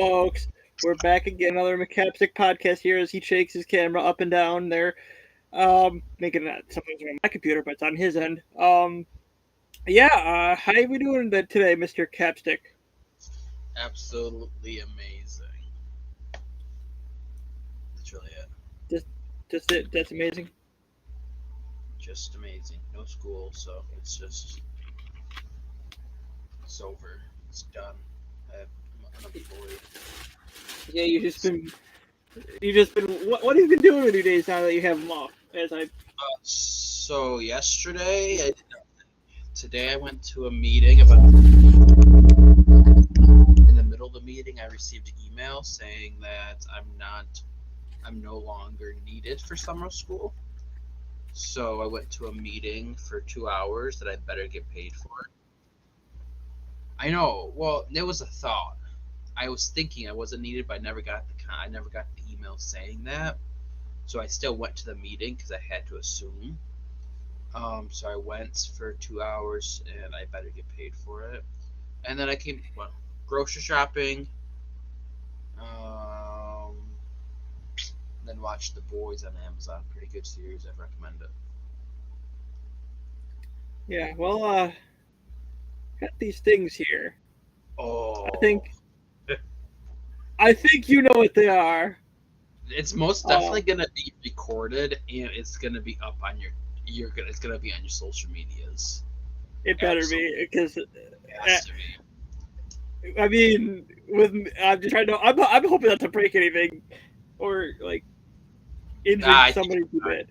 folks? We're back again. Another McCapstick podcast here as he shakes his camera up and down there. Making that something's on my computer, but it's on his end. How are we doing today, Mr. Capstick? Absolutely amazing. That's really it. Just it. That's amazing. Just amazing. No school, so it's over. It's done. I'm unemployed. Yeah, you just been. What have you been doing with your days now that you have them off? So yesterday, I did nothing. Today I went to a meeting about. In the middle of the meeting, I received an email saying that I'm no longer needed for summer school. So I went to a meeting for 2 hours that I better get paid for. I know. Well, it was a thought. I was thinking I wasn't needed, but I never got the email saying that. So I still went to the meeting because I had to assume. So I went for 2 hours, and I better get paid for it. And then I came, grocery shopping. Then watched The Boys on Amazon. Pretty good series. I'd recommend it. Yeah, got these things here. Oh. I think you know what they are. It's most definitely gonna be recorded, and it's gonna be up on it's gonna be on your social medias. It better be because It has to be. I mean, I'm just trying to. I'm hoping not to break anything or like injure somebody too bad.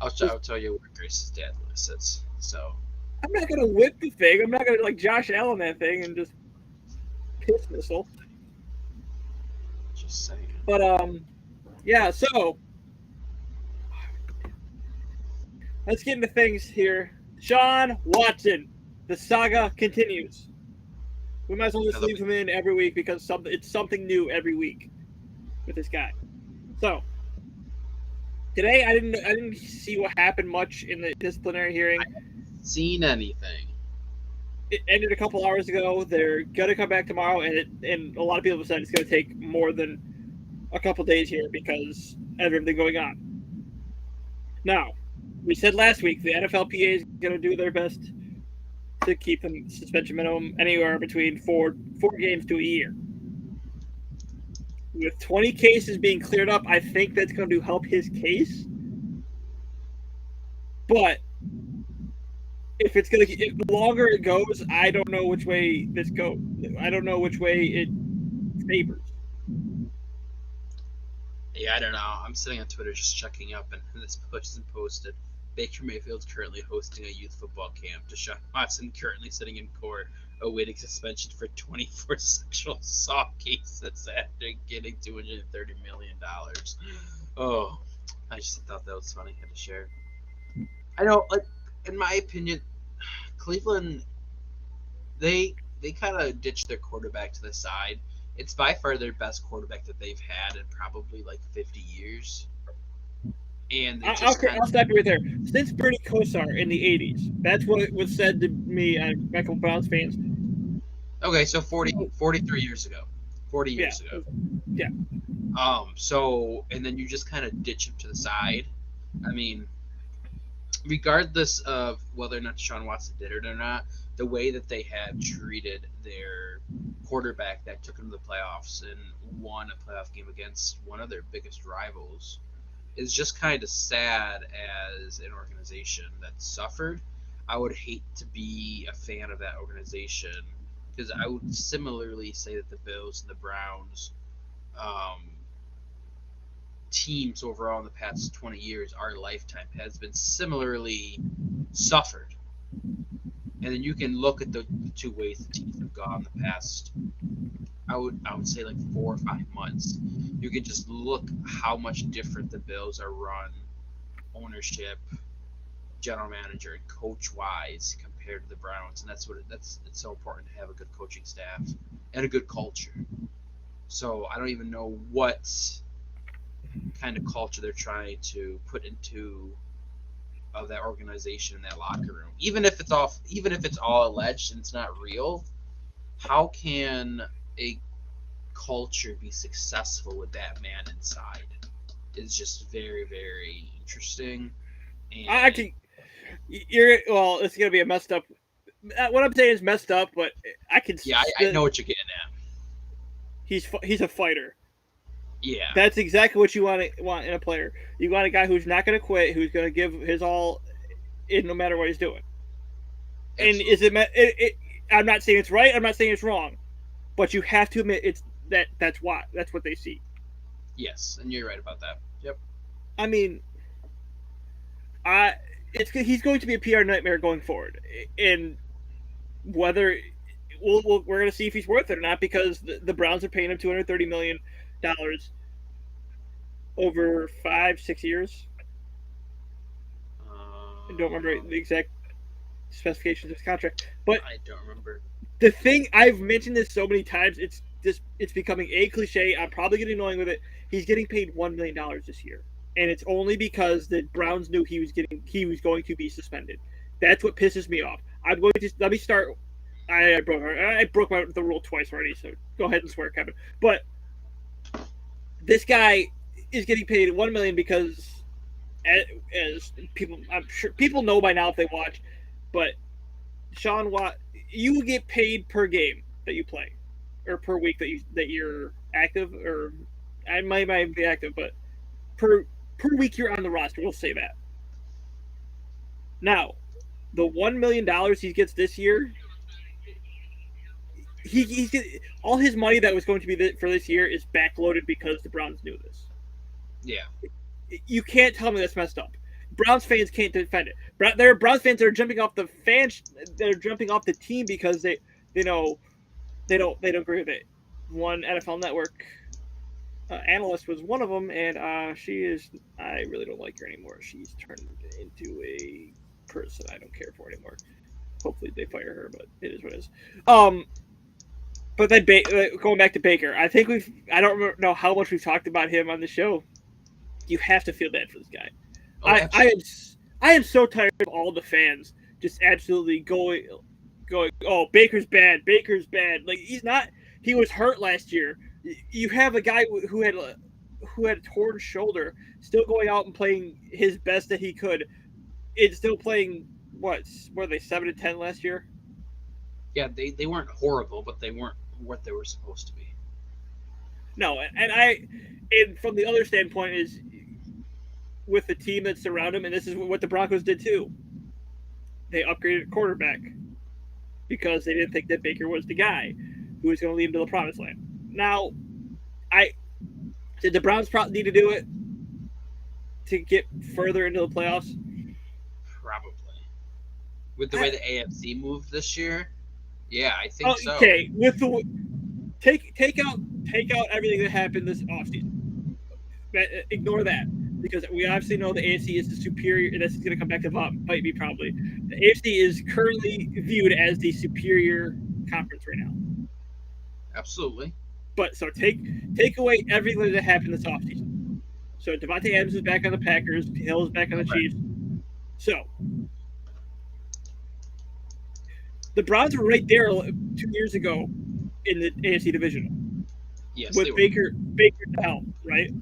I'll tell you where Grace's dad sits. So I'm not gonna whip the thing. I'm not gonna like Josh Allen that thing and just piss missile. Just saying. But yeah. So let's get into things here. Sean Watson, the saga continues. We might as well just leave him in every week because it's something new every week with this guy. So today I didn't see what happened much in the disciplinary hearing. I haven't seen anything. It ended a couple hours ago. They're gonna come back tomorrow, and a lot of people have said it's gonna take more than a couple days here because of everything going on. Now, we said last week the NFLPA is gonna do their best to keep the suspension minimum anywhere between four games to a year. With 20 cases being cleared up, I think that's going to help his case. But the longer it goes, I don't know which way this goes. I don't know which way it favors. Yeah, I don't know. I'm sitting on Twitter just checking up, and this post is posted. Baker Mayfield's currently hosting a youth football camp. Deshaun Watson currently sitting in court awaiting suspension for 24 sexual assault cases after getting $230 million. Oh, I just thought that was funny. I had to share. I know, like, in my opinion, Cleveland, they kind of ditched their quarterback to the side. It's by far their best quarterback that they've had in probably like 50 years. And I'll stop you right there. Since Bernie Kosar in the 80s, that's what was said to me and Michael Browns fans. Okay, so 43 years ago. 40 years ago. Yeah. So, and then you just kind of ditch him to the side. I mean, regardless of whether or not Deshaun Watson did it or not, the way that they have treated their quarterback that took them to the playoffs and won a playoff game against one of their biggest rivals is just kind of sad as an organization that suffered. I would hate to be a fan of that organization because I would similarly say that the Bills and the Browns teams overall in the past 20 years, our lifetime, has been similarly suffered. And then you can look at the two ways the teams have gone the past, I would say like 4 or 5 months. You can just look how much different the Bills are run, ownership, general manager, and coach wise compared to the Browns, and it's so important to have a good coaching staff and a good culture. So I don't even know what kind of culture they're trying to put into of that organization in that locker room. Even if it's all alleged and it's not real, how can a culture be successful with that man inside is just very, very interesting. I And can. It's gonna be a messed up. What I'm saying is messed up, but I can. yeah, I know what you're getting at. He's a fighter. Yeah, That's exactly what you want in a player. You want a guy who's not going to quit, who's going to give his all, in no matter what he's doing. And is absolutely. I'm not saying it's right. I'm not saying it's wrong, but you have to admit that's what they see. Yes, and you're right about that. Yep. I mean, I he's going to be a PR nightmare going forward, and whether we're going to see if he's worth it or not because the Browns are paying him $230 million over 5-6 years. I don't remember the exact specifications of his contract, but I don't remember. the thing I've mentioned this so many times, it's becoming a cliche. I'm probably getting annoying with it. He's getting paid $1 million this year, and it's only because the Browns knew he was going to be suspended. That's what pisses me off. I'm going to let me start. I broke the rule twice already, so go ahead and swear, Kevin. But this guy is getting paid $1 million because, as people, I'm sure people know by now if they watch, but Sean Watt, you get paid per game that you play, or per week that you're active, or I might not be active, but per week you're on the roster. We'll say that. Now, the $1 million he gets this year, he's all his money that was going to be for this year is backloaded because the Browns knew this. Yeah. You can't tell me that's messed up. Browns fans can't defend it. There are Browns fans that are jumping off the fans. They're jumping off the team because they know they don't agree with it. One NFL Network analyst was one of them, and she is. I really don't like her anymore. She's turned into a person I don't care for anymore. Hopefully they fire her, but it is what it is. But then going back to Baker, I think I don't know how much we've talked about him on the show. You have to feel bad for this guy. Oh, I am so tired of all the fans just absolutely going. Oh, Baker's bad. Baker's bad. Like he's not. He was hurt last year. You have a guy who had a torn shoulder, still going out and playing his best that he could. It's still playing what? Were they 7-10 last year? yeah, they weren't horrible, but they weren't what they were supposed to be. No, and from the other standpoint is with the team that surrounded him, and this is what the Broncos did too. They upgraded quarterback because they didn't think that Baker was the guy who was going to lead them to the promised land. Now, did the Browns need to do it to get further into the playoffs? Probably. With the way the AFC moved this year, yeah, I think so. Okay, with the take out everything that happened this offseason. Ignore that because we obviously know the AFC is the superior. And this is going to come back to bite me probably. The AFC is currently viewed as the superior conference right now. Absolutely. But so take away everything that happened this offseason. So Devontae Adams is back on the Packers. Hill is back on the Chiefs. So the Browns were right there 2 years ago in the AFC division. Yes, with Baker to help, right?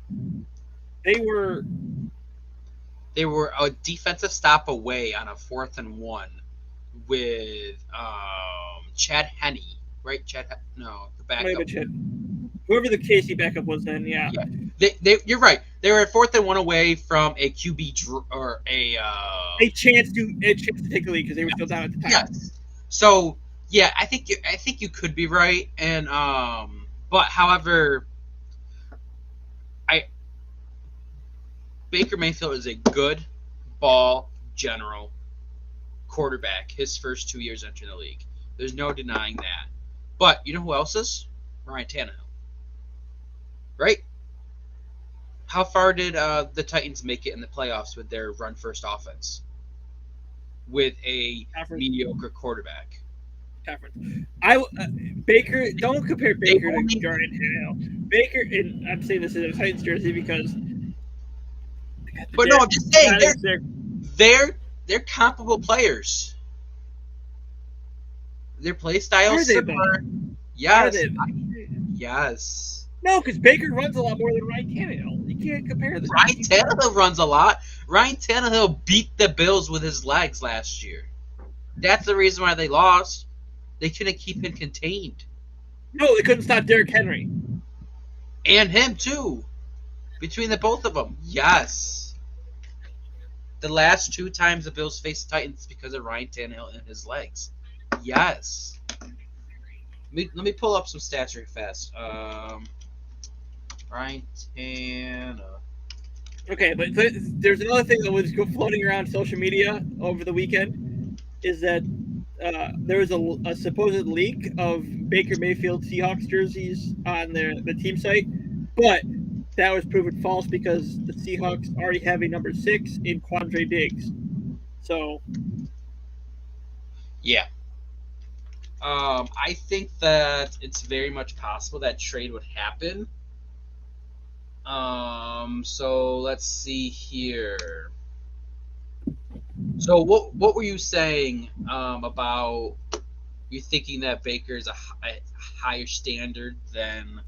They were a defensive stop away on a 4th and 1 with Chad Henne, right? The backup. Whoever the KC backup was then, yeah. You're right. They were at 4th and 1 away from a QB or a chance to take the lead because they were still down at the time. Yes. So yeah, I think you could be right, and but however, Baker Mayfield is a good ball general quarterback his first 2 years entering the league. There's no denying that. But you know who else is? Ryan Tannehill. Right? How far did the Titans make it in the playoffs with their run-first offense? With a mediocre quarterback. Baker, don't compare Baker to Ryan Tannehill. Baker, and I'm saying this in a Titans jersey because. But no, I'm just saying they're comparable players. Their play styles similar. Yes, Yes. No, because Baker runs a lot more than Ryan Tannehill. You can't compare the Ryan Tannehill runs a lot. Ryan Tannehill beat the Bills with his legs last year. That's the reason why they lost. They couldn't keep him contained. No, they couldn't stop Derrick Henry. And him, too. Between the both of them. Yes. The last 2 times the Bills faced the Titans because of Ryan Tannehill and his legs. Yes. Let me pull up some stats real fast. Ryan Tannehill. Okay, but there's another thing that was floating around social media over the weekend is that there was a supposed leak of Baker Mayfield Seahawks jerseys on the team site, but that was proven false because the Seahawks already have a number 6 in Quandre Diggs. So, yeah. I think that it's very much possible that trade would happen. So let's see here. So what were you saying about you thinking that Baker is a higher standard than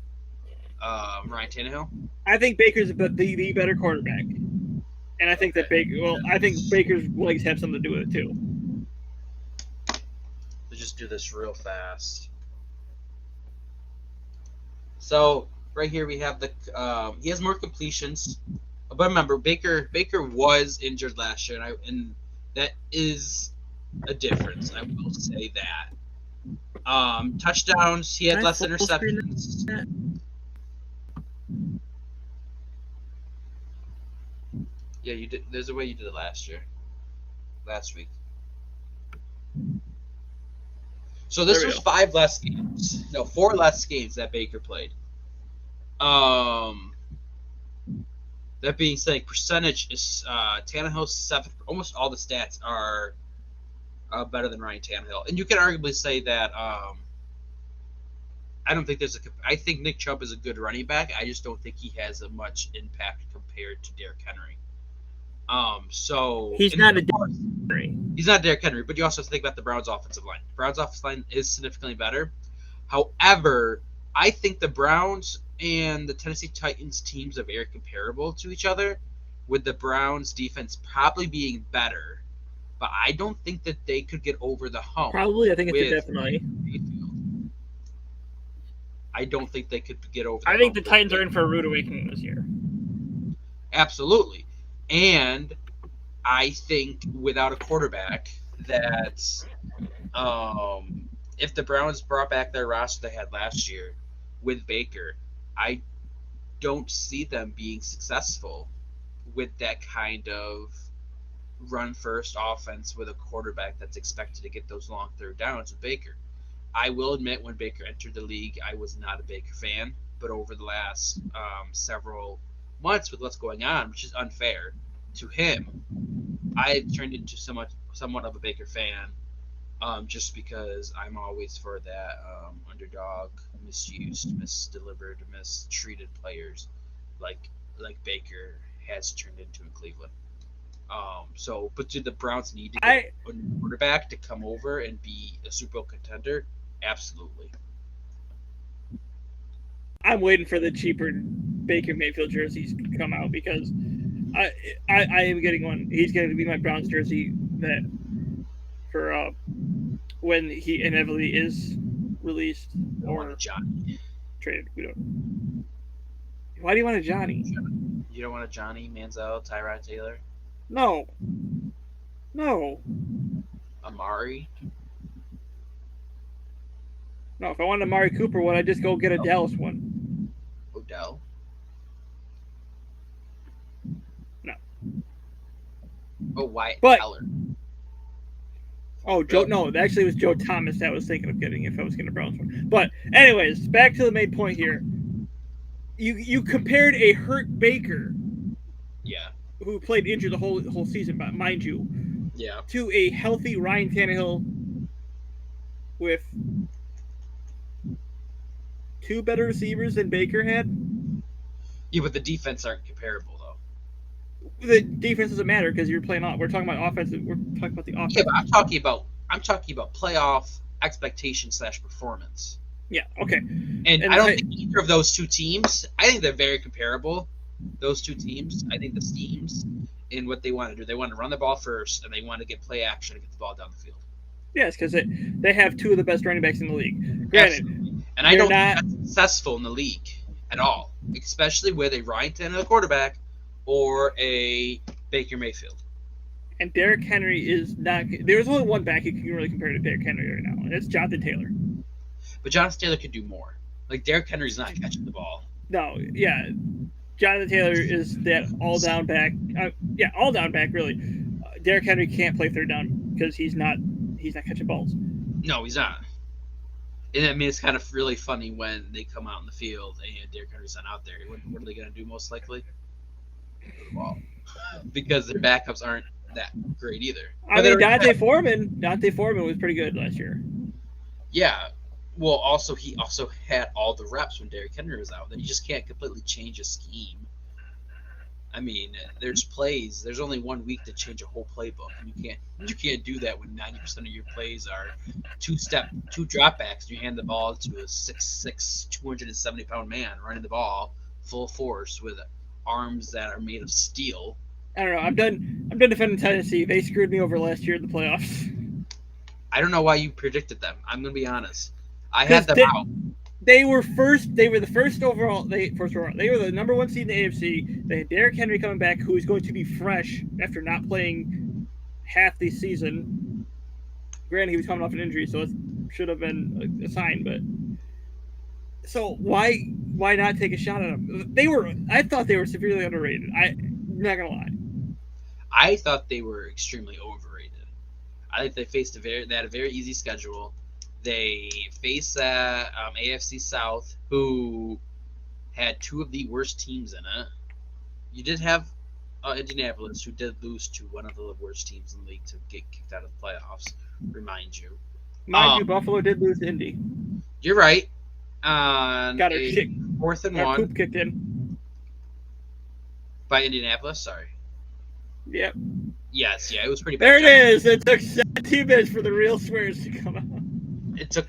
Ryan Tannehill? I think Baker's the better quarterback, and I think that I think Baker's legs have something to do with it too. Let's just do this real fast. So right here we have he has more completions, but remember Baker was injured last year, and that is a difference. I will say that. Touchdowns, he had less interceptions. Yeah, you did. There's a way you did it last week. So this was 5 less games. No, 4 less games that Baker played. That being said, percentage is Tannehill's 7th. Almost all the stats are better than Ryan Tannehill, and you can arguably say that. I don't think I think Nick Chubb is a good running back. I just don't think he has a much impact compared to Derrick Henry. So he's not a Derrick Henry. He's not Derrick Henry, but you also have to think about the Browns' offensive line. Browns' offensive line is significantly better. However, I think the Browns and the Tennessee Titans teams are very comparable to each other, with the Browns' defense probably being better. But I don't think that they could get over the hump. Probably, I think it's definitely. I don't think they could get over. I think the Titans are in for a rude awakening this year. Absolutely, and I think without a quarterback, that if the Browns brought back their roster they had last year with Baker, I don't see them being successful with that kind of run-first offense with a quarterback that's expected to get those long third downs with Baker. I will admit when Baker entered the league, I was not a Baker fan, but over the last several months with what's going on, which is unfair to him, I turned into somewhat of a Baker fan, just because I'm always for that underdog, misused, misdelivered, mistreated players like Baker has turned into in Cleveland. But do the Browns need to get a quarterback to come over and be a Super Bowl contender? Absolutely. I'm waiting for the cheaper Baker Mayfield jerseys to come out because I am getting one. He's going to be my Browns jersey that for when he inevitably is released or Johnny traded. We don't. Why do you want a Johnny? You don't want a Johnny Manziel, Tyrod Taylor? No. Amari? No, if I wanted Amari Cooper, would I just go get a Dallas one? Odell? No. Oh, Wyatt But, Teller. Oh, Joe. No, actually, it was Joe Thomas that I was thinking of getting if I was getting a Browns one. But, anyways, back to the main point here. You compared a hurt Baker, yeah, who played injured the whole season, mind you, yeah, to a healthy Ryan Tannehill with 2 better receivers than Baker had. Yeah, but the defense aren't comparable though. The defense doesn't matter because you're playing off. We're talking about offense. We're talking about the offense. Yeah, but I'm talking about playoff expectation / performance. Yeah. Okay. And I don't think either of those two teams. I think they're very comparable. Those two teams. I think the teams in what they want to do. They want to run the ball first, and they want to get play action and get the ball down the field. Yes, because they have two of the best running backs in the league. Granted, absolutely. And I don't think that's successful in the league at all, especially with a Ryan Tannehill quarterback or a Baker Mayfield. And Derrick Henry is not. There's only one back you can really compare to Derrick Henry right now, and it's Jonathan Taylor. But Jonathan Taylor could do more. Like, Derrick Henry's not catching the ball. No, yeah. Jonathan Taylor is that all-down back. All-down back, really. Derrick Henry can't play third down because he's not catching balls. No, he's not. And I mean, it's kind of really funny when they come out in the field and Derrick Henry's not out there. What are they going to do most likely? The ball. Because their backups aren't that great either. I mean, Dante Foreman was pretty good last year. Yeah. Well, also he also had all the reps when Derrick Henry was out. Then you just can't completely change a scheme. I mean, there's plays. There's only 1 week to change a whole playbook, and you can't do that when 90% of your plays are two dropbacks. You hand the ball to a 6'6", 270-pound man running the ball full force with arms that are made of steel. I don't know. I'm done defending Tennessee. They screwed me over last year in the playoffs. I don't know why you predicted them. I'm gonna be honest. I had them out. They were first. They were the first overall. They were the number 1 seed in the AFC. They had Derrick Henry coming back, who is going to be fresh after not playing half the season. Granted, he was coming off an injury, so it should have been a sign. But so why not take a shot at them? I thought they were severely underrated. I'm not gonna lie. I thought they were extremely overrated. I think they had a very easy schedule. They faced that AFC South, who had two of the worst teams in it. You did have Indianapolis, who did lose to one of the worst teams in the league to get kicked out of the playoffs, remind you. Mind you, Buffalo did lose to Indy. You're right. Got her kick. 4th and 1. Poop kicked in. By Indianapolis, sorry. Yep. Yes, yeah, it was pretty bad. There it is. It took 17 minutes for the real swears to come out. It took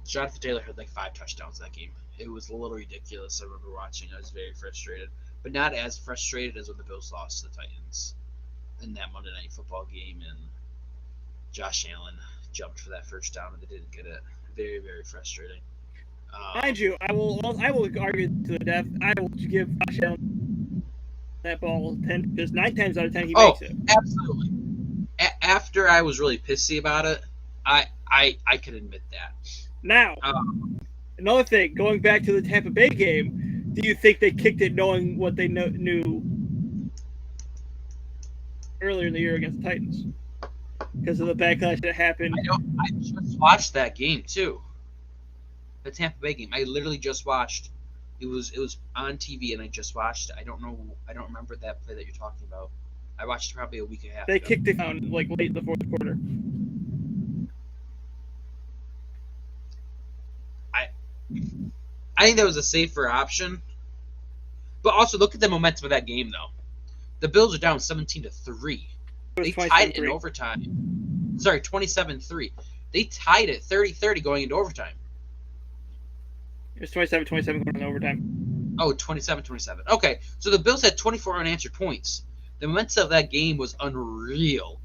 Jonathan Taylor had 5 touchdowns that game. It was a little ridiculous. I remember watching. I was very frustrated, but not as frustrated as when the Bills lost to the Titans in that Monday Night Football game, and Josh Allen jumped for that first down and they didn't get it. Very, very frustrating. Mind you, I will argue to the death. I will give Josh Allen that ball 10 because 9 times out of 10 he makes it. Absolutely. After I was really pissy about it, I can admit that. Now, another thing, going back to the Tampa Bay game, do you think they kicked it knowing what they knew earlier in the year against the Titans? Because of the backlash that happened. I just watched that game too. The Tampa Bay game. I literally just watched. It was on TV and I just watched it. I don't remember that play that you're talking about. I watched it probably a week and a half ago. They kicked it down late in the fourth quarter. I think that was a safer option. But also look at the momentum of that game though. The Bills are down 17-3. They tied it in overtime. Sorry, 27-3. They tied it 30-30 going into overtime. It was 27-27 going into overtime. Oh, 27-27. Okay, so the Bills had 24 unanswered points. The momentum of that game was unreal.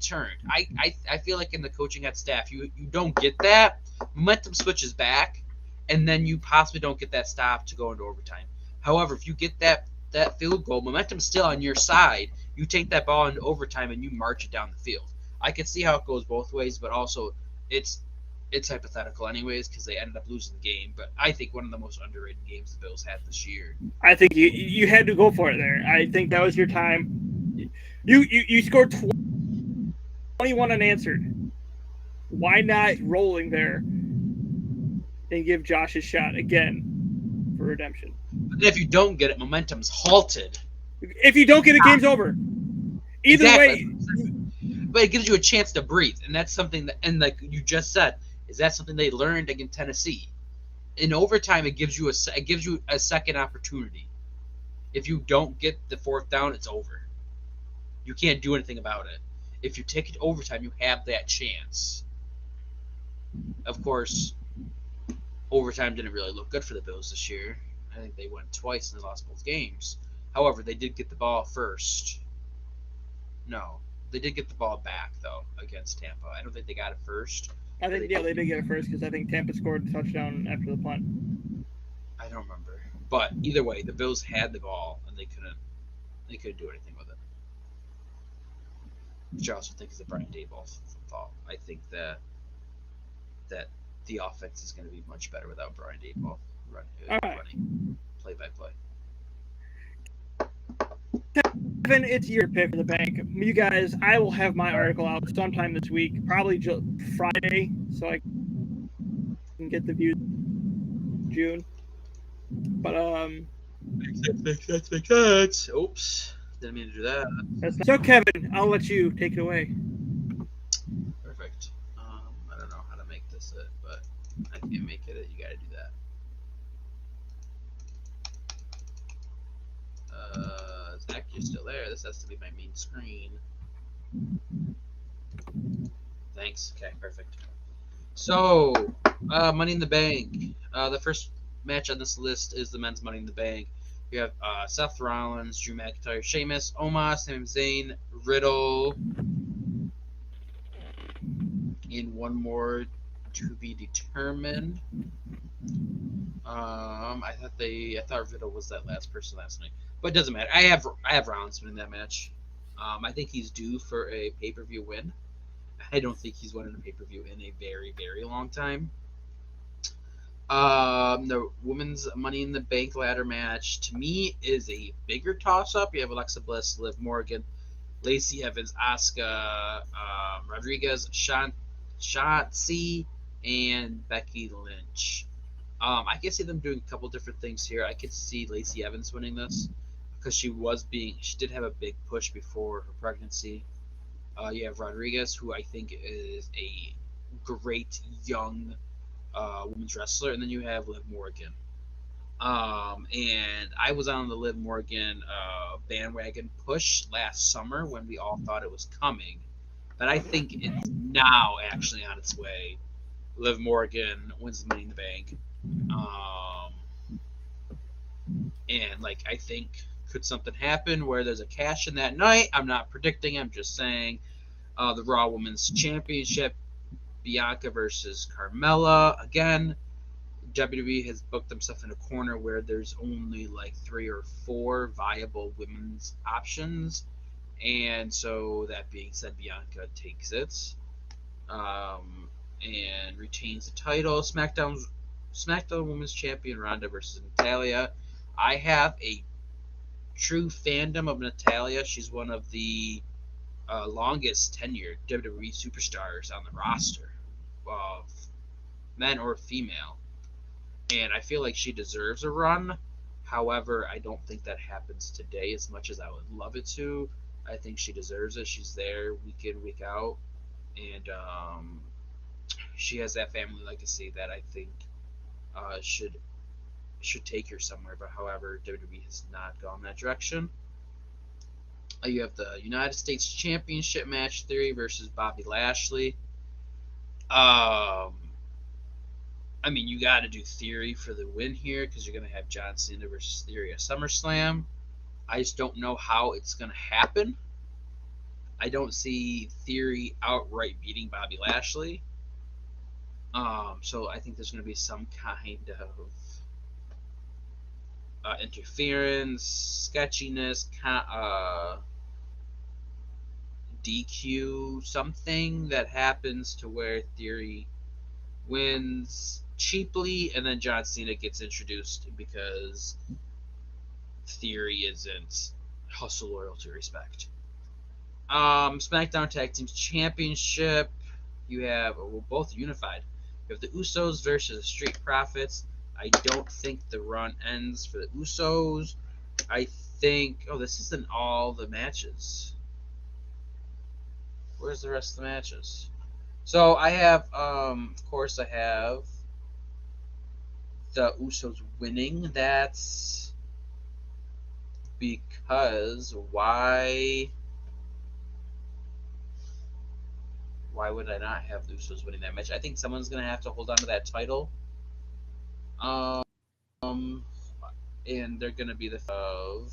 Turned. I feel like in the coaching head staff, you don't get that. Momentum switches back, and then you possibly don't get that stop to go into overtime. However, if you get that field goal, momentum's still on your side. You take that ball into overtime and you march it down the field. I can see how it goes both ways, but also it's hypothetical anyways because they ended up losing the game. But I think one of the most underrated games the Bills had this year. I think you had to go for it there. I think that was your time. You scored 21 unanswered. Why not rolling there and give Josh a shot again for redemption? But if you don't get it, momentum's halted. If you don't get it, game's over. Either way. But it gives you a chance to breathe, and that's something that, and like you just said, is that something they learned against Tennessee? In overtime, it gives you a second opportunity. If you don't get the fourth down, it's over. You can't do anything about it. If you take it to overtime, you have that chance. Of course, Overtime didn't really look good for the Bills this year. I think they went twice and they lost both games. However, they did get the ball first. No, they did get the ball back though against Tampa. I don't think they got it first. I think they did get it first because I think Tampa scored a touchdown after the punt. I don't remember, but either way, the Bills had the ball and they couldn't do anything with it. Which I also think is a Brian Daboll fault. I think that the offense is going to be much better without Brian Daboll running play by play. Kevin, it's your pick for the bank. You guys, I will have my article out sometime this week, probably Friday, so I can get the views June. But makes sense. Oops, didn't mean to do that. So Kevin, I'll let you take it away. Perfect. I don't know how to make this it, but I can't make it. You got to do that. Zach, you're still there. This has to be my main screen. Thanks. Okay, perfect. So, Money in the Bank. The first match on this list is the men's Money in the Bank. You have Seth Rollins, Drew McIntyre, Sheamus, Omos, Sami Zayn, Riddle, and one more to be determined. I thought Riddle was that last person last night, but it doesn't matter. I have Rollins winning that match. I think he's due for a pay-per-view win. I don't think he's won in a pay-per-view in a very, very long time. The women's Money in the Bank ladder match, to me, is a bigger toss-up. You have Alexa Bliss, Liv Morgan, Lacey Evans, Asuka, Rodriguez, Shotzi, and Becky Lynch. I can see them doing a couple different things here. I could see Lacey Evans winning this because she did have a big push before her pregnancy. You have Rodriguez, who I think is a great young women's wrestler, and then you have Liv Morgan. And I was on the Liv Morgan bandwagon push last summer when we all thought it was coming, but I think it's now actually on its way. Liv Morgan wins the Money in the Bank, and I think could something happen where there's a cash in that night? I'm not predicting. I'm just saying. The Raw Women's Championship, Bianca versus Carmella. Again, WWE has booked themselves in a corner where there's only 3 or 4 viable women's options. And so, that being said, Bianca takes it and retains the title. SmackDown Women's Champion Ronda versus Natalya. I have a true fandom of Natalya. She's one of the longest tenured WWE superstars on the roster, men or female, and I feel like she deserves a run. However, I don't think that happens today as much as I would love it to. I think she deserves it. She's there week in, week out, and she has that family legacy that I think should take her somewhere. But however, WWE has not gone that direction. You have the United States Championship match, Theory versus Bobby Lashley. I mean, you got to do Theory for the win here because you're going to have John Cena versus Theory at SummerSlam. I just don't know how it's going to happen. I don't see Theory outright beating Bobby Lashley. So I think there's going to be some kind of interference, sketchiness, DQ, something that happens to where Theory wins cheaply, and then John Cena gets introduced because Theory isn't hustle, loyalty, respect. SmackDown Tag Team Championship, you have both unified. You have the Usos versus the Street Profits. I don't think the run ends for the Usos. I think this isn't all the matches. Where's the rest of the matches? So I have, of course, I have the Usos winning. That's because why would I not have the Usos winning that match? I think someone's going to have to hold on to that title. Um, and they're gonna be the of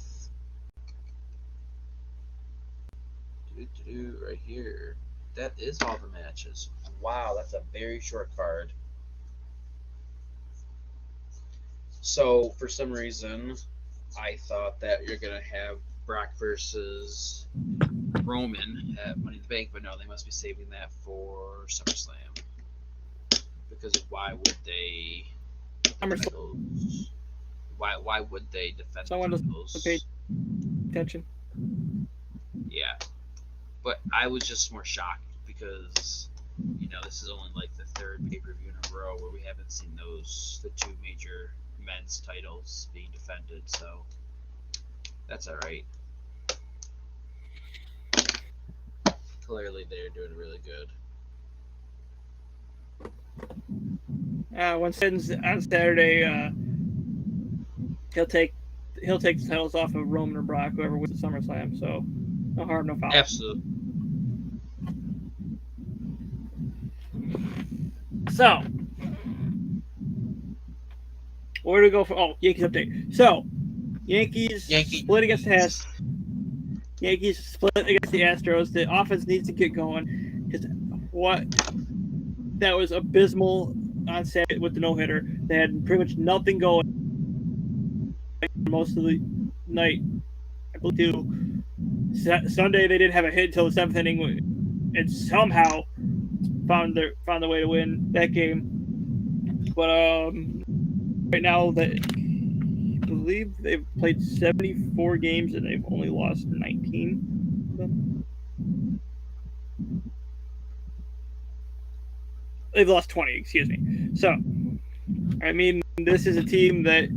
right here. That is all the matches. Wow, that's a very short card. So for some reason, I thought that you're gonna have Brock versus Roman at Money in the Bank, but no, they must be saving that for SummerSlam. Because why would they defend the titles? Why would they defend Someone the doesn't pay titles? attention. Yeah, but I was just more shocked because this is only like the third pay-per-view in a row where we haven't seen the two major men's titles being defended. So that's all right. Clearly, they're doing really good. Once ends on Saturday, he'll take the titles off of Roman or Brock, whoever wins the SummerSlam. So no harm, no foul. Absolutely. So where do we go for? Oh, Yankees update. So Yankees split against the Yankees split against the Astros. The offense needs to get going because that was abysmal on Saturday with the no hitter. They had pretty much nothing going most of the night. I believe Sunday they didn't have a hit until the seventh inning, and somehow found their way to win that game. But right now I believe they've played 74 games and they've only lost 19. They've lost 20, excuse me. So, I mean, this is a team that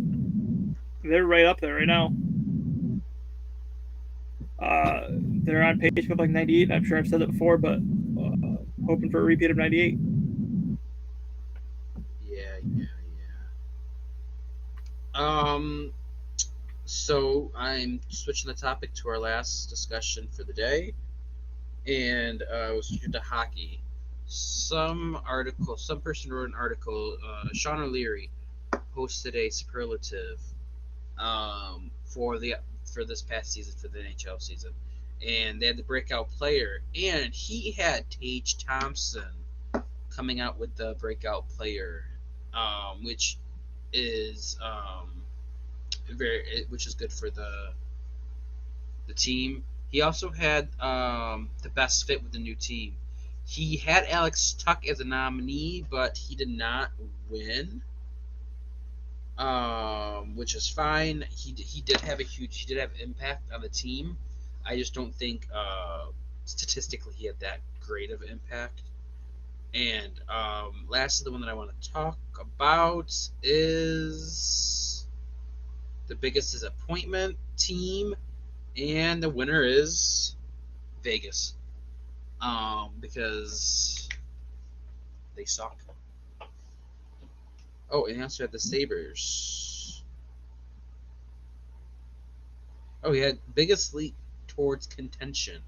they're right up there right now. They're on pace for like 98. I'm sure I've said that before, but hoping for a repeat of 98. Yeah. So I'm switching the topic to our last discussion for the day, and we'll switch to hockey. Some person wrote an article. Sean O'Leary posted a superlative for this past season, for the NHL season, and they had the breakout player, and he had Tage Thompson coming out with the breakout player, which is which is good for the team. He also had the best fit with the new team. He had Alex Tuck as a nominee, but he did not win, which is fine. He did have impact on the team. I just don't think statistically he had that great of impact. And lastly, the one that I want to talk about is the biggest disappointment team, and the winner is Vegas, because they suck. Oh, and he also had the Sabres. Oh, he had biggest leap towards contention.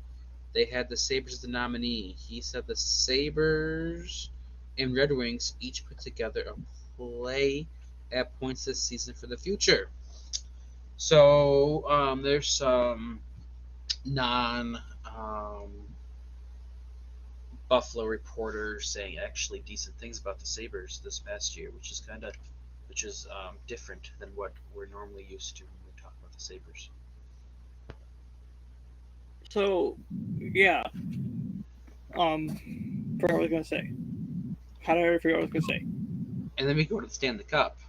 They had the Sabres as the nominee. He said the Sabres and Red Wings each put together a play at points this season for the future. So there's some Buffalo reporters saying actually decent things about the Sabres this past year, which is different than what we're normally used to when we talk about the Sabres. So, yeah. Forgot what I was gonna say. How did I figure out what I was gonna say? And then we go to the Stanley Cup.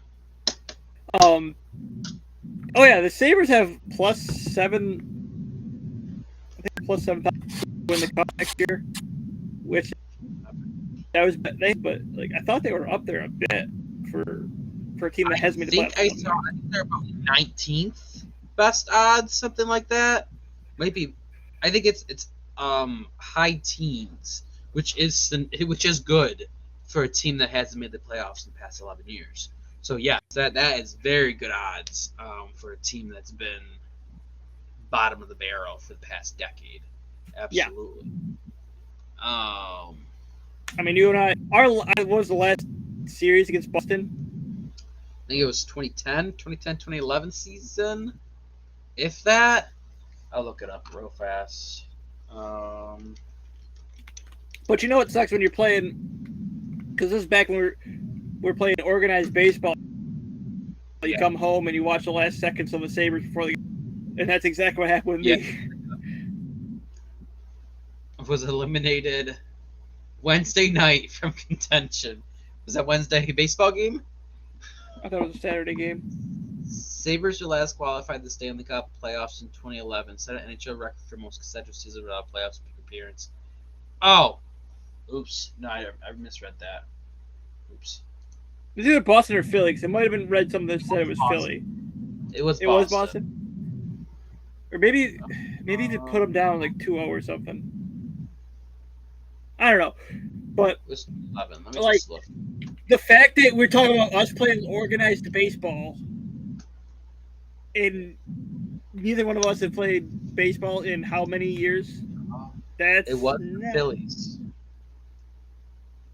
Oh yeah, the Sabres have +7. I think +7,000 to win the cup next year, which that was but like I thought they were up there a bit for a team that has made the playoffs. I think they're about 19th best odds, something like that. Maybe I think it's high teens, which is good for a team that hasn't made the playoffs in the past 11 years. So yes, that is very good odds for a team that's been bottom of the barrel for the past decade. Absolutely. I mean, you and I, what was the last series against Boston? I think it was 2011 season. If that, I'll look it up real fast. But you know what sucks when you're playing? Because this is back when we're playing organized baseball. You come home and you watch the last seconds of the Sabres before the game. And that's exactly what happened with me. Was eliminated Wednesday night from contention. Was that Wednesday baseball game? I thought it was a Saturday game. Sabres were last qualified the Stanley Cup playoffs in 2011. Set an NHL record for most consecutive seasons without playoffs appearance. Oh, oops! No, I misread that. Oops. It was either Boston or Philly. It might have been read something that said it was Boston. Philly. It was Boston. Or maybe they put them down like 2-0 or something. I don't know. But it was 11. Let me like, just look. The fact that we're talking about us playing organized baseball, and neither one of us have played baseball in how many years? It was the Phillies.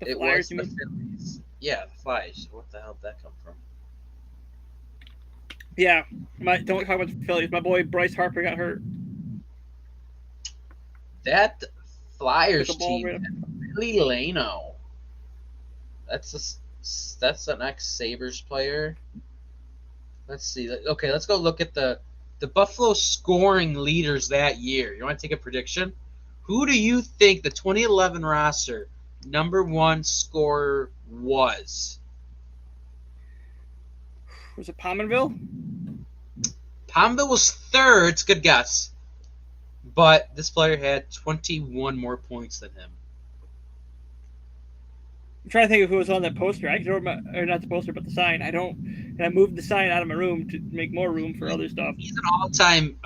The Flyers, you mean? Phillies. Yeah, the Flyers. What the hell did that come from? Yeah, don't talk about the Phillies. My boy Bryce Harper got hurt. That Flyers team, Billy Lano. That's an ex-Sabres player. Let's see. Okay, let's go look at the Buffalo scoring leaders that year. You want to take a prediction? Who do you think the 2011 roster number one scorer was? Was it Pominville? Pominville was third. It's a good guess. But this player had 21 more points than him. I'm trying to think of who was on that poster. I or not the poster, but the sign. I don't. And I moved the sign out of my room to make more room for other stuff. He's an all-time,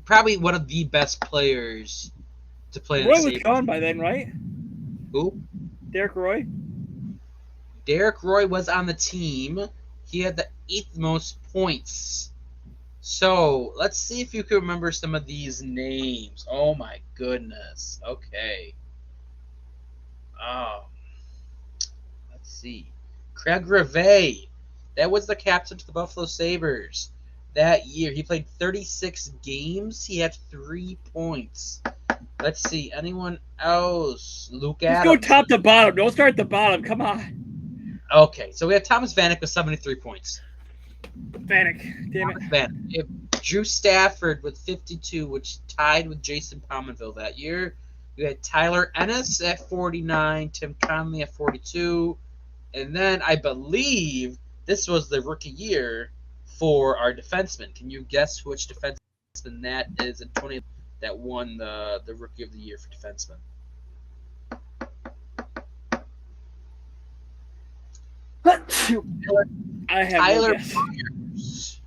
probably one of the best players to play. Roy was gone by then, right? Who? Derek Roy. Derek Roy was on the team. He had the 8th most points. So let's see if you can remember some of these names. Oh my goodness. Okay. Let's see. Craig Rivet. That was the captain to the Buffalo Sabres that year. He played 36 games. He had 3 points. Let's see. Anyone else? Luke Adams. Let's go top to bottom. Don't start at the bottom. Come on. Okay. So we have Thomas Vanek with 73 points. Vanek. Damn it. Vanek. Drew Stafford with 52, which tied with Jason Pominville that year. We had Tyler Ennis at 49, Tim Connolly at 42, and then I believe this was the rookie year for our defenseman. Can you guess which defenseman that is in 20 that won the rookie of the year for defenseman? I have Tyler no guess. Myers.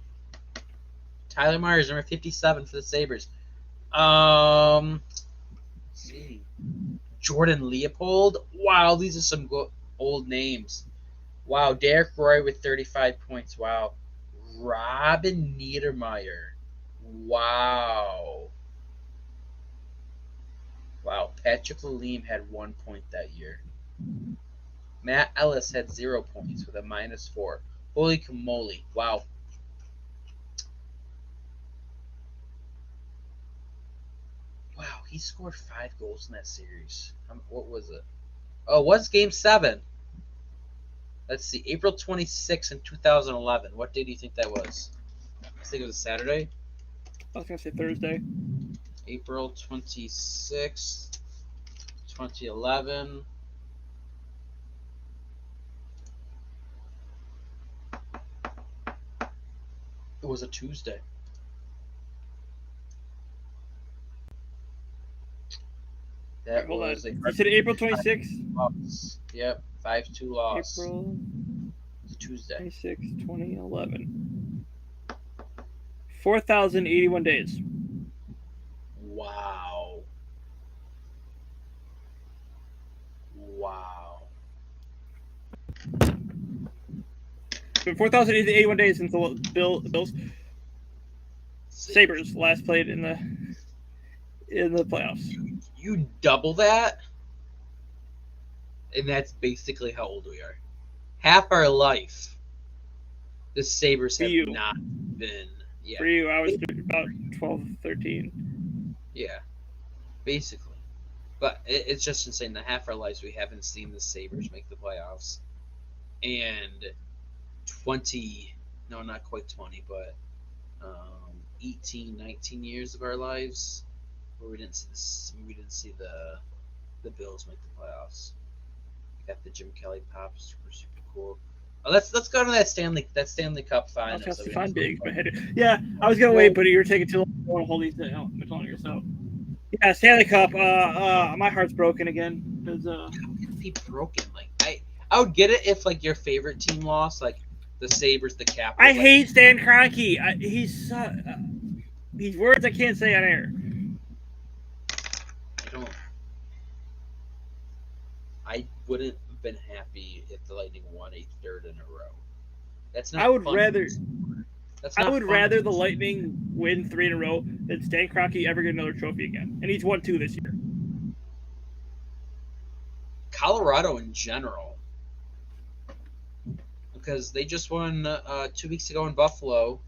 Tyler Myers, number 57 for the Sabres. Let's see. Jordan Leopold. Wow, these are some old names. Wow, Derek Roy with 35 points. Wow. Robin Niedermeyer. Wow. Wow, Patrick Lalime had 1 point that year. Matt Ellis had 0 points with a -4. Holy moly. Wow. Wow, he scored 5 goals in that series. What was it? Oh, it was Game 7. Let's see. April 26th in 2011. What day do you think that was? I think it was a Saturday. I was going to say Thursday. April 26th, 2011. It was a Tuesday. That Hold was on. You said April 26th? Yep, 5-2 loss. April It's a Tuesday. 26, 2011. 4,081 days. Wow. Wow. Been 4,081 days since the Bills Sabres last played in the playoffs. You double that, and that's basically how old we are. half our life, the Sabres For have you. not been. Yeah, For you, I was about 12, 13. yeah, basically. But it's just insane. The half our lives we haven't seen the Sabres make the playoffs, and 20, no, not quite 20, but 18, 19 years of our lives where we didn't see this. We didn't see the Bills make the playoffs. We got the Jim Kelly pop, super cool. Oh, let's go to that Stanley Cup I was final. going So to we find big, but yeah, I was going to wait, but you're taking too long. I don't want to hold these much longer. So, yeah, Stanley Cup. My heart's broken again because be broken. Like I would get it if like your favorite team lost, like the Sabres, the Capitals. I hate Stan Kroenke. He's words I can't say on air. I wouldn't have been happy if the Lightning won a third in a row. That's not. I would fun. rather. That's I not would fun. rather the Lightning win 3 in a row than Stan Kroenke ever get another trophy again, and he's won 2 this year. Colorado in general, because they just won 2 weeks ago in Buffalo.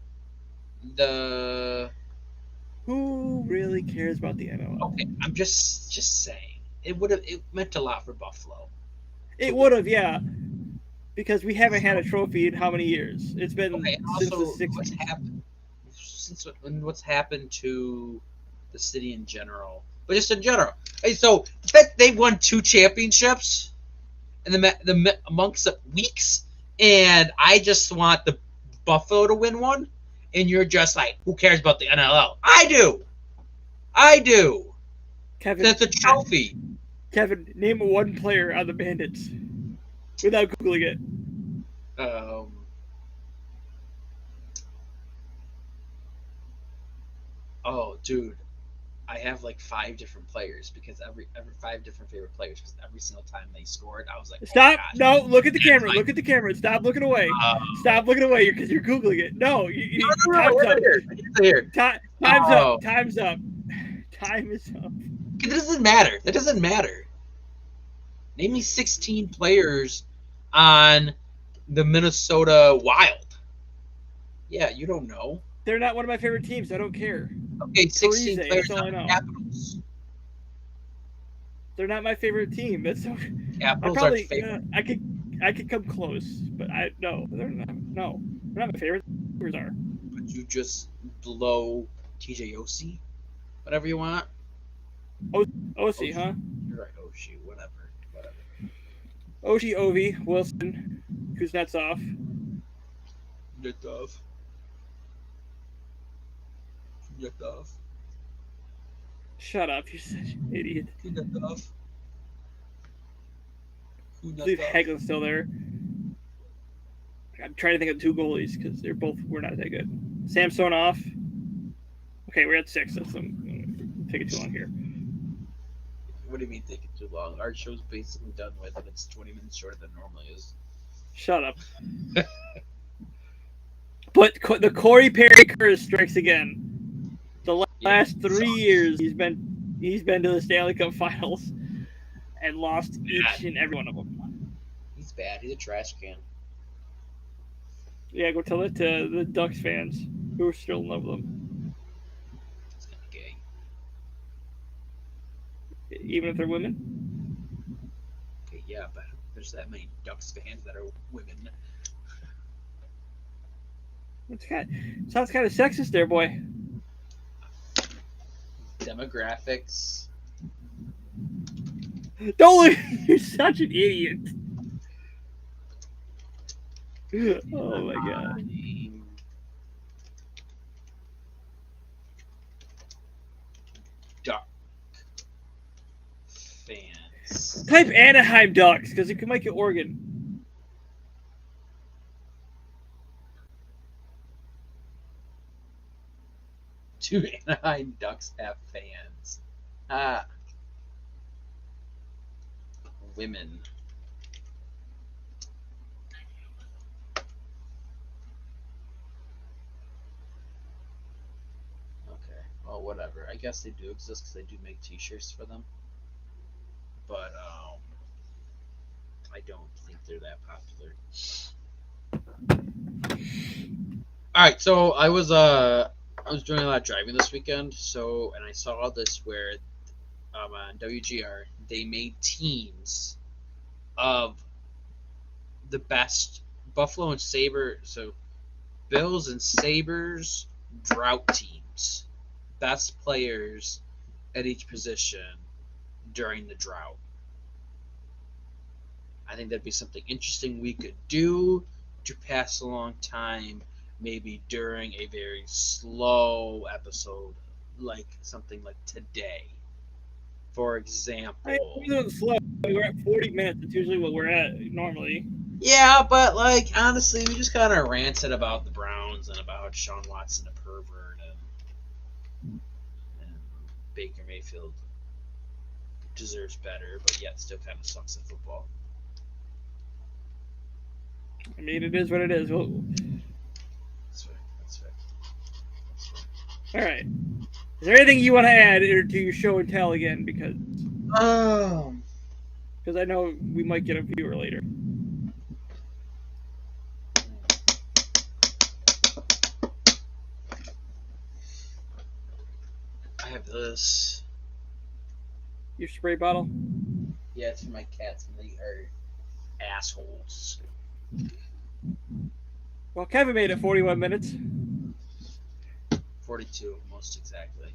Who really cares about the NLL? Okay, I'm just saying it meant a lot for Buffalo. It would have, yeah, because we haven't had a trophy in how many years? It's been since the 60s. What's happened to the city in general, but just in general. Hey, so the fact they won 2 championships in the amongst weeks, and I just want the Buffalo to win one, and you're just like, who cares about the NLL? I do. Kevin, That's a trophy. Kevin, name one player on the Bandits without googling it. Oh, dude, I have like 5 different players because every 5 different favorite players because every single time they scored, I was like, Stop! Oh no, look at the camera. Look at the camera. Stop looking away. Stop looking away because you're googling it. No, time's up. Time's up. Time's up. Time is up. It doesn't matter. That doesn't matter. Name me 16 players on the Minnesota Wild. Yeah, you don't know. They're not one of my favorite teams. I don't care. Okay, 16 Parise, players that's all I know. Capitals. They're not my favorite team. That's so. Capitals probably, are favorite. I could come close, but no, they're not. No, they're not my favorite. Yours are. Would you just blow TJ Oshie? Whatever you want. Oshie, huh? You're right, Oshie. Whatever. Oshie, Ovi, Wilson, Kuznetsov. Kuznetsov. Shut up! You're such an idiot. Kuznetsov. Leave Hagelin's still there. I'm trying to think of 2 goalies because we're not that good. Samsonov. Okay, we're at 6. That's taking too long here. What do you mean taking too long? Our show's basically done with, and it's 20 minutes shorter than it normally is. Shut up. But the Corey Perry curse strikes again. The last 3 years, he's been to the Stanley Cup Finals and lost each and every one of them. He's bad. He's a trash can. Yeah, go tell it to the Ducks fans who are still in love with him. It's kind of gay. Even if they're women? Okay, yeah, but there's that many Ducks fans that are women. Sounds kind of sexist there, boy. Demographics. Don't look. You're such an idiot. Oh my god. Duck fans. Type Anaheim Ducks because it might get Oregon. Do Anaheim Ducks have fans? Women. Okay, well, whatever. I guess they do exist because they do make T-shirts for them. But I don't think they're that popular. All right, so I was doing a lot of driving this weekend, and I saw this where on WGR they made teams of the best Buffalo and Bills and Sabres drought teams, best players at each position during the drought. I think that'd be something interesting we could do to pass along time, maybe during a very slow episode, like something like today. For example. We're doing slow. We're at 40 minutes. It's usually what we're at normally. Yeah, but like honestly, we just kind of ranted about the Browns and about Sean Watson, a pervert, and Baker Mayfield deserves better, but yet still kind of sucks at football. I mean, it is what it is. That's fair. All right. Is there anything you want to add or do your show and tell again? Because I know we might get a viewer later. I have this. Your spray bottle? Yeah, it's for my cats, and they are assholes. Well, Kevin made it 41 minutes. 42, most exactly.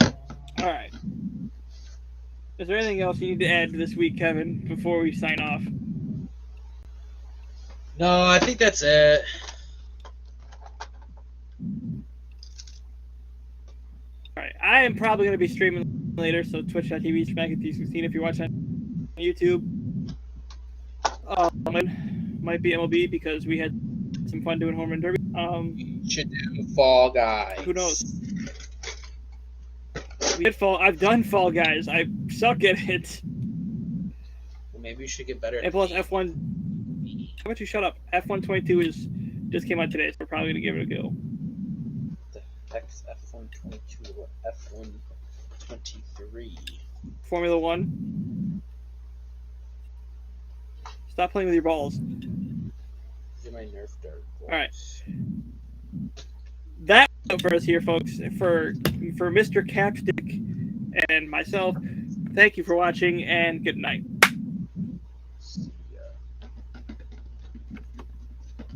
All right. Is there anything else you need to add this week, Kevin, before we sign off? No, I think that's it. All right. I am probably going to be streaming later, so twitch.tv/McCapstick if you're watching on YouTube. Might be MLB because we had some fun doing home run derby. You should do Fall Guys. Who knows? I've done Fall Guys. I suck at it. Well, maybe you should get better at And plus F1. How about you shut up? F122 just came out today, so we're probably gonna give it a go. The heck's F122 or F123? Formula One. Stop playing with your balls. These are my Nerf dart balls. All right. That's it for us here, folks. For Mr. Capstick and myself, thank you for watching, and good night.